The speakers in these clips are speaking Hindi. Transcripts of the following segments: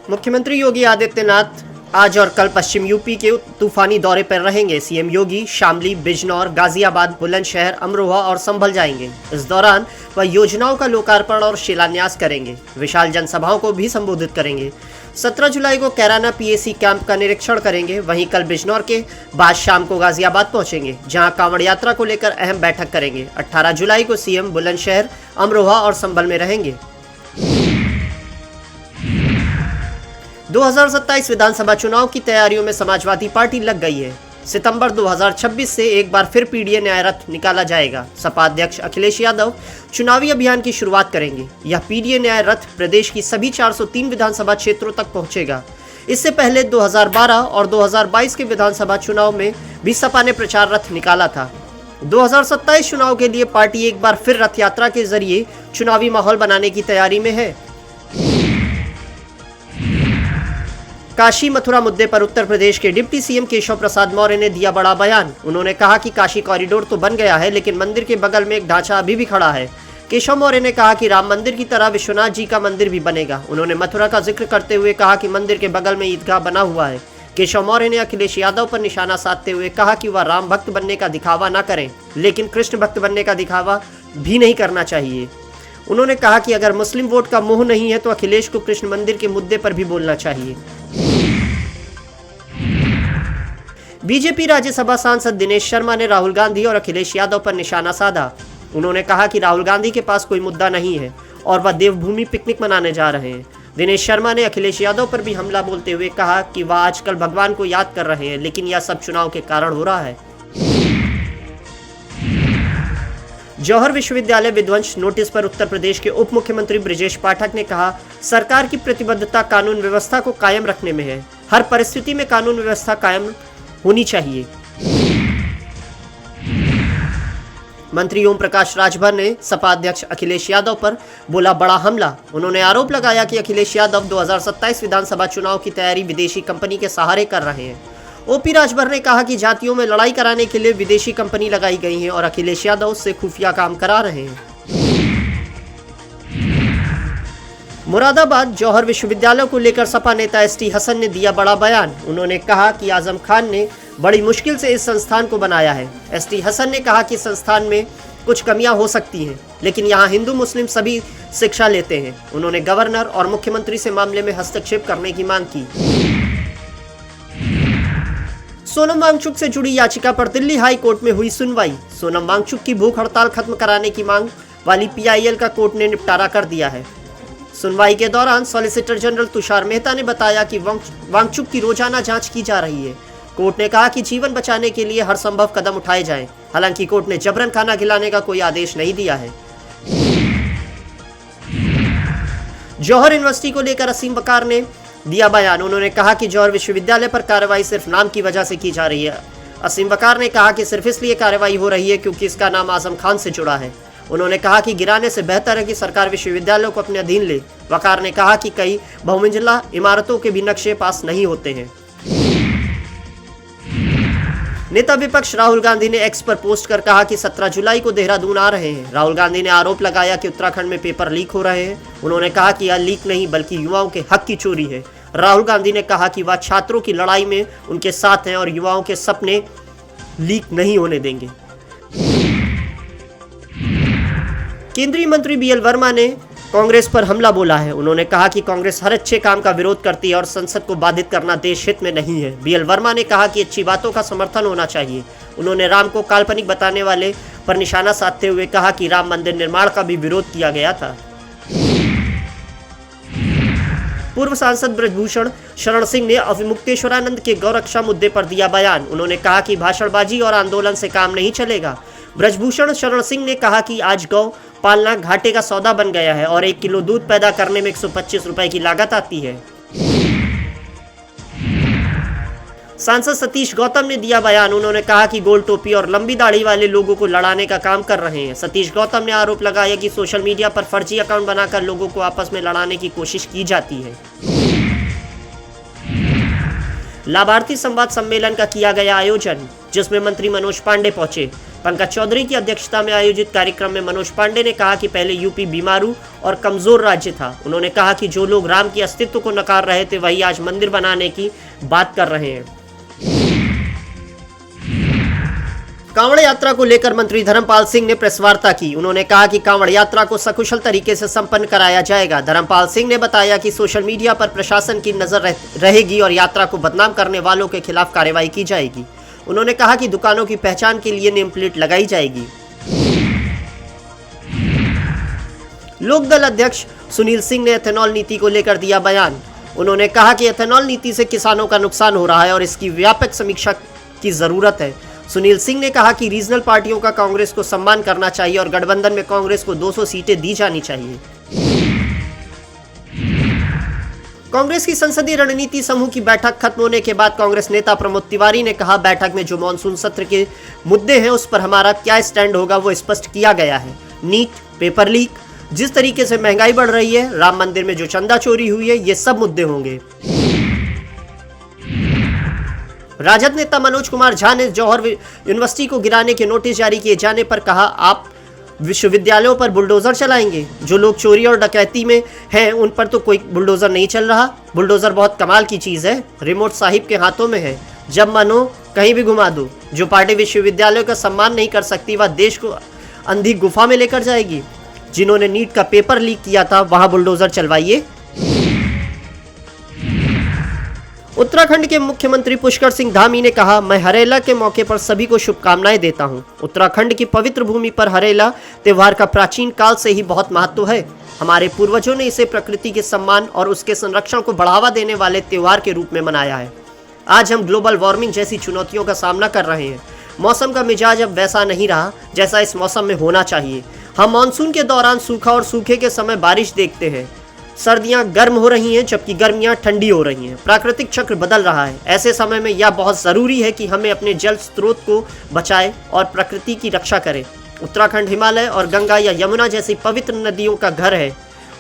मुख्यमंत्री योगी आदित्यनाथ आज और कल पश्चिम यूपी के तूफानी दौरे पर रहेंगे। सीएम योगी शामली, बिजनौर, गाजियाबाद, बुलंदशहर, अमरोहा और संभल जाएंगे। इस दौरान वह योजनाओं का लोकार्पण और शिलान्यास करेंगे। विशाल जनसभाओं को भी संबोधित करेंगे। 17 जुलाई को कैराना पीएसी कैंप का निरीक्षण करेंगे। वहीं कल बिजनौर के बाद शाम को गाजियाबाद पहुंचेंगे, जहां कांवड़ यात्रा को लेकर अहम बैठक करेंगे। 18 जुलाई को सीएम बुलंदशहर, अमरोहा और संभल में रहेंगे। 2027 विधानसभा चुनाव की तैयारियों में समाजवादी पार्टी लग गई है। सितंबर 2026 से एक बार फिर पीडीए न्याय रथ निकाला जाएगा। सपा अध्यक्ष अखिलेश यादव चुनावी अभियान की शुरुआत करेंगे। यह पीडीए न्याय रथ प्रदेश की सभी 403 विधानसभा क्षेत्रों तक पहुंचेगा। इससे पहले 2012 और 2022 के विधानसभा चुनाव में भी सपा ने प्रचार रथ निकाला था। 2027 चुनाव के लिए पार्टी एक बार फिर रथ यात्रा के जरिए चुनावी माहौल बनाने की तैयारी में है। काशी मथुरा मुद्दे पर उत्तर प्रदेश के डिप्टी सीएम केशव प्रसाद मौर्य ने दिया बड़ा बयान। उन्होंने कहा कि काशी कॉरिडोर तो बन गया है, लेकिन मंदिर के बगल में एक ढांचा अभी भी खड़ा है। केशव मौर्य ने कहा कि राम मंदिर की तरह विश्वनाथ जी का मंदिर भी बनेगा। उन्होंने मथुरा का जिक्र करते हुए कहा कि मंदिर के बगल में ईदगाह बना हुआ है। केशव मौर्य ने अखिलेश यादव पर निशाना साधते हुए कहा कि वह राम भक्त बनने का दिखावा न करें, लेकिन कृष्ण भक्त बनने का दिखावा भी नहीं करना चाहिए। उन्होंने कहा कि अगर मुस्लिम वोट का मोह नहीं है तो अखिलेश को कृष्ण मंदिर के मुद्दे पर भी बोलना चाहिए। बीजेपी राज्यसभा सांसद दिनेश शर्मा ने राहुल गांधी और अखिलेश यादव पर निशाना साधा। उन्होंने कहा कि राहुल गांधी के पास कोई मुद्दा नहीं है और वह देवभूमि पिकनिक मनाने जा रहे हैं। दिनेश शर्मा ने अखिलेश यादव पर भी हमला बोलते हुए कहा कि वह आजकल भगवान को याद कर रहे हैं, लेकिन यह सब चुनाव के कारण हो रहा है। जौहर विश्वविद्यालय विध्वंस नोटिस पर उत्तर प्रदेश के उप मुख्यमंत्री ब्रजेश पाठक ने कहा, सरकार की प्रतिबद्धता कानून व्यवस्था को कायम रखने में है। हर परिस्थिति में कानून व्यवस्था कायम होनी चाहिए। मंत्री ओम प्रकाश राजभर ने सपा अध्यक्ष अखिलेश यादव पर बोला बड़ा हमला। उन्होंने आरोप लगाया कि अखिलेश यादव 2027 विधानसभा चुनाव की तैयारी विदेशी कंपनी के सहारे कर रहे हैं। ओपी राजभर ने कहा कि जातियों में लड़ाई कराने के लिए विदेशी कंपनी लगाई गई है और अखिलेश यादव उससे खुफिया काम करा रहे हैं। मुरादाबाद जौहर विश्वविद्यालय को लेकर सपा नेता एसटी हसन ने दिया बड़ा बयान। उन्होंने कहा कि आजम खान ने बड़ी मुश्किल से इस संस्थान को बनाया है। एसटी हसन ने कहा कि संस्थान में कुछ कमियां हो सकती हैं, लेकिन यहां हिंदू मुस्लिम सभी शिक्षा लेते हैं। उन्होंने गवर्नर और मुख्यमंत्री से मामले में हस्तक्षेप करने की मांग की। सोनम वांगचुक से जुड़ी याचिका पर दिल्ली हाई कोर्ट में हुई सुनवाई। सोनम वांगचुक की भूख हड़ताल खत्म कराने की मांग वाली पीआईएल का कोर्ट ने निपटारा कर दिया है। सुनवाई के दौरान सॉलिसिटर जनरल तुषार मेहता ने बताया कि वांगचुक की रोजाना जांच की जा रही है। कोर्ट ने कहा कि जीवन बचाने के लिए हर संभव कदम उठाए जाएं। हालांकि कोर्ट ने जबरन खाना खिलाने का कोई आदेश नहीं दिया है। जौहर यूनिवर्सिटी को लेकर असीम बकार ने दिया बयान। उन्होंने कहा कि जौहर विश्वविद्यालय पर कार्रवाई सिर्फ नाम की वजह से की जा रही है। असीम बकार ने कहा कि सिर्फ इसलिए कार्रवाई हो रही है क्योंकि इसका नाम आजम खान से जुड़ा है। उन्होंने कहा कि गिराने से बेहतर है कि सरकार विश्वविद्यालयों को अपने अधीन ले। वकार ने कहा कि कई बहुमंजिला इमारतों के भी नक्शे पास नहीं होते हैं। नेता विपक्ष राहुल गांधी ने एक्स पर पोस्ट कर कहा कि 17 जुलाई को देहरादून आ रहे हैं। राहुल गांधी ने आरोप लगाया कि उत्तराखंड में पेपर लीक हो रहे हैं। उन्होंने कहा कि यह लीक नहीं बल्कि युवाओं के हक की चोरी है। राहुल गांधी ने कहा कि वह छात्रों की लड़ाई में उनके साथ हैं और युवाओं के सपने लीक नहीं होने देंगे। केंद्रीय मंत्री बीएल वर्मा ने कांग्रेस पर हमला बोला है। उन्होंने कहा कि कांग्रेस हर अच्छे काम का विरोध करती है और संसद को बाधित करना देश हित में नहीं है। बीएल वर्मा ने कहा कि अच्छी बातों का समर्थन होना चाहिए। उन्होंने राम को काल्पनिक बताने वाले पर निशाना साधते हुए कहा कि राम मंदिर निर्माण का भी विरोध किया गया था। पूर्व सांसद ब्रजभूषण शरण सिंह ने अविमुक्तेश्वरानंद के गौरक्षा मुद्दे पर दिया बयान। उन्होंने कहा कि भाषणबाजी और आंदोलन से काम नहीं चलेगा। ब्रजभूषण शरण सिंह ने कहा कि आज गौ पालना घाटे का सौदा बन गया है और 1 किलो दूध पैदा करने में 125 रुपए की लागत आती है। सांसद सतीश गौतम ने दिया बयान। उन्होंने कहा कि गोल टोपी और लंबी दाढ़ी वाले लोगों को लड़ाने का काम कर रहे हैं। सतीश गौतम ने आरोप लगाया कि सोशल मीडिया पर फर्जी अकाउंट बनाकर लोगों को आपस में लड़ाने की कोशिश की जाती है। लाभार्थी संवाद सम्मेलन का किया गया आयोजन। जिसमें मंत्री मनोज पांडे पहुंचे। पंकज चौधरी की अध्यक्षता में आयोजित कार्यक्रम में मनोज पांडे ने कहा कि पहले यूपी बीमारू और कमजोर राज्य था। उन्होंने कहा कि जो लोग राम के अस्तित्व को नकार रहे थे वही आज मंदिर बनाने की बात कर रहे हैं। कांवड़ यात्रा को लेकर मंत्री धर्मपाल सिंह ने प्रेस वार्ता की। उन्होंने कहा कि कांवड़ यात्रा को सकुशल तरीके से संपन्न कराया जाएगा। धर्मपाल सिंह ने बताया कि सोशल मीडिया पर प्रशासन की नजर रहेगी और यात्रा को बदनाम करने वालों के खिलाफ कार्रवाई की जाएगी। उन्होंने कहा कि दुकानों की पहचान के लिए नेम प्लेट लगाई जाएगी। लोकदल अध्यक्ष सुनील सिंह ने एथेनॉल नीति को लेकर दिया बयान। उन्होंने कहा कि एथेनॉल नीति से किसानों का नुकसान हो रहा है और इसकी व्यापक समीक्षा की जरूरत है। सुनील सिंह ने कहा कि रीजनल पार्टियों का कांग्रेस को सम्मान करना चाहिए और गठबंधन में कांग्रेस को 200 सीटें दी जानी चाहिए। कांग्रेस की संसदीय रणनीति समूह की बैठक खत्म होने के बाद कांग्रेस नेता प्रमोद तिवारी ने कहा, बैठक में जो मानसून सत्र के मुद्दे हैं उस पर हमारा क्या स्टैंड होगा वो स्पष्ट किया गया है। नीट, पेपर लीक, जिस तरीके से महंगाई बढ़ रही है, राम मंदिर में जो चंदा चोरी हुई है, ये सब मुद्दे होंगे। राजद नेता मनोज कुमार झा ने जौहर यूनिवर्सिटी को गिराने के नोटिस जारी किए जाने पर कहा, आप विश्वविद्यालयों पर बुलडोजर चलाएंगे? जो लोग चोरी और डकैती में हैं उन पर तो कोई बुलडोजर नहीं चल रहा। बुलडोजर बहुत कमाल की चीज़ है, रिमोट साहिब के हाथों में है, जब मन हो कहीं भी घुमा दो। जो पार्टी विश्वविद्यालयों का सम्मान नहीं कर सकती वह देश को अंधी गुफा में लेकर जाएगी। जिन्होंने नीट का पेपर लीक किया था वहां बुलडोजर चलवाइए। उत्तराखंड के मुख्यमंत्री पुष्कर सिंह धामी ने कहा, मैं हरेला के मौके पर सभी को शुभकामनाएं देता हूं। उत्तराखंड की पवित्र भूमि पर हरेला त्योहार का प्राचीन काल से ही बहुत महत्व है। हमारे पूर्वजों ने इसे प्रकृति के सम्मान और उसके संरक्षण को बढ़ावा देने वाले त्योहार के रूप में मनाया है। आज हम ग्लोबल वार्मिंग जैसी चुनौतियों का सामना कर रहे हैं। मौसम का मिजाज अब वैसा नहीं रहा जैसा इस मौसम में होना चाहिए। हम मानसून के दौरान सूखा और सूखे के समय बारिश देखते हैं। सर्दियां गर्म हो रही हैं जबकि गर्मियां ठंडी हो रही हैं। प्राकृतिक चक्र बदल रहा है। ऐसे समय में यह बहुत ज़रूरी है कि हमें अपने जल स्रोत को बचाएं और प्रकृति की रक्षा करें। उत्तराखंड हिमालय और गंगा या यमुना जैसी पवित्र नदियों का घर है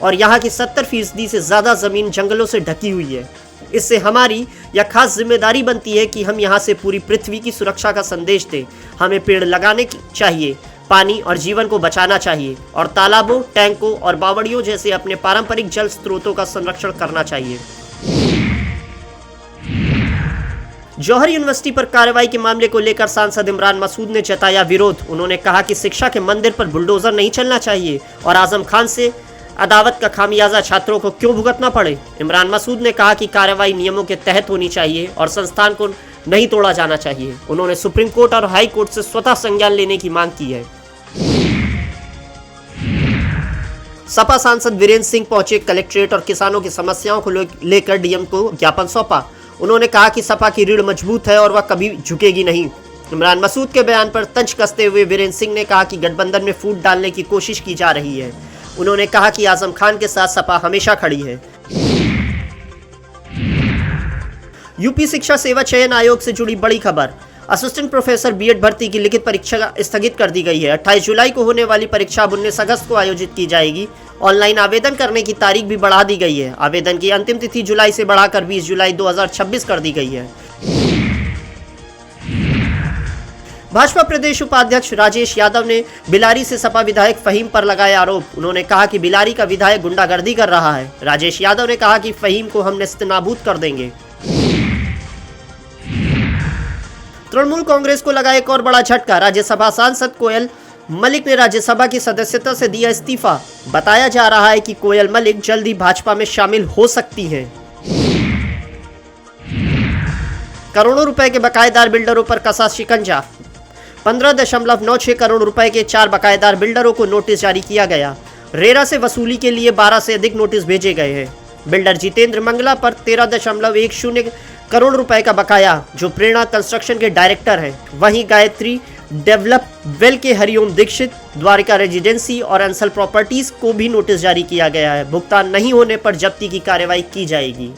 और यहाँ की 70% से ज़्यादा ज़मीन जंगलों से ढकी हुई है। इससे हमारी यह खास जिम्मेदारी बनती है कि हम यहाँ से पूरी पृथ्वी की सुरक्षा का संदेश दें। हमें पेड़ लगाने चाहिए, पानी और जीवन को बचाना चाहिए और तालाबों, टैंकों और बावड़ियों जैसे अपने पारंपरिक जल स्रोतों का संरक्षण करना चाहिए। जौहर यूनिवर्सिटी पर कार्रवाई के मामले को लेकर सांसद इमरान मसूद ने जताया विरोध। उन्होंने कहा कि शिक्षा के मंदिर पर बुलडोजर नहीं चलना चाहिए और आजम खान से अदावत का खामियाजा छात्रों को क्यों भुगतना पड़े। इमरान मसूद ने कहा कि कार्रवाई नियमों के तहत होनी चाहिए और संस्थान को नहीं तोड़ा जाना चाहिए। उन्होंने सुप्रीम कोर्ट और हाई कोर्ट से स्वतः संज्ञान लेने की मांग की है। सपा सांसद वीरेंद्र सिंह पहुंचे कलेक्ट्रेट और किसानों की समस्याओं को लेकर डीएम को ज्ञापन सौंपा। उन्होंने कहा कि सपा की रीढ़ मजबूत है और वह कभी झुकेगी नहीं। इमरान मसूद के बयान पर तंज कसते हुए वीरेंद्र सिंह ने कहा कि गठबंधन में फूट डालने की कोशिश की जा रही है। उन्होंने कहा कि आजम खान के साथ सपा हमेशा खड़ी है। यूपी शिक्षा सेवा चयन आयोग से जुड़ी बड़ी खबर। असिस्टेंट प्रोफेसर बीएड भर्ती की लिखित परीक्षा स्थगित कर दी गई है। 28 जुलाई को होने वाली परीक्षा 19 अगस्त को आयोजित की जाएगी। ऑनलाइन आवेदन करने की तारीख भी बढ़ा दी गई है। आवेदन की अंतिम तिथि जुलाई से बढ़ाकर 20 जुलाई 2026 कर दी गई है। भाजपा प्रदेश उपाध्यक्ष राजेश यादव ने बिलारी से सपा विधायक फहीम पर लगाए आरोप। उन्होंने कहा कि बिलारी का विधायक गुंडागर्दी कर रहा है। राजेश यादव ने कहा कि फहीम को हम नेस्तनाबूद कर देंगे। तृणमूल कांग्रेस को लगा एक और बड़ा झटका। राज्यसभा सांसद कोयल मलिक ने राज्यसभा की सदस्यता से दिया इस्तीफा। बताया जा रहा है कि कोयल मलिक जल्द ही भाजपा में शामिल हो सकती हैं। करोड़ों रुपए के बकायेदार बिल्डरों पर कसा शिकंजा। 15.96 करोड़ रुपए के 4 बकायेदार बिल्डरों को नोटिस जारी किया गया। रेरा से वसूली के लिए 12 से अधिक नोटिस भेजे गए हैं। बिल्डर जितेंद्र मंगला पर 13.10 करोड़ रुपए का बकाया, जो प्रेरणा कंस्ट्रक्शन के डायरेक्टर हैं। वहीं गायत्री डेवलप वेल के हरिओम दीक्षित, द्वारिका रेजिडेंसी और अंसल प्रॉपर्टीज को भी नोटिस जारी किया गया है। भुगतान नहीं होने पर जब्ती की कार्रवाई की जाएगी।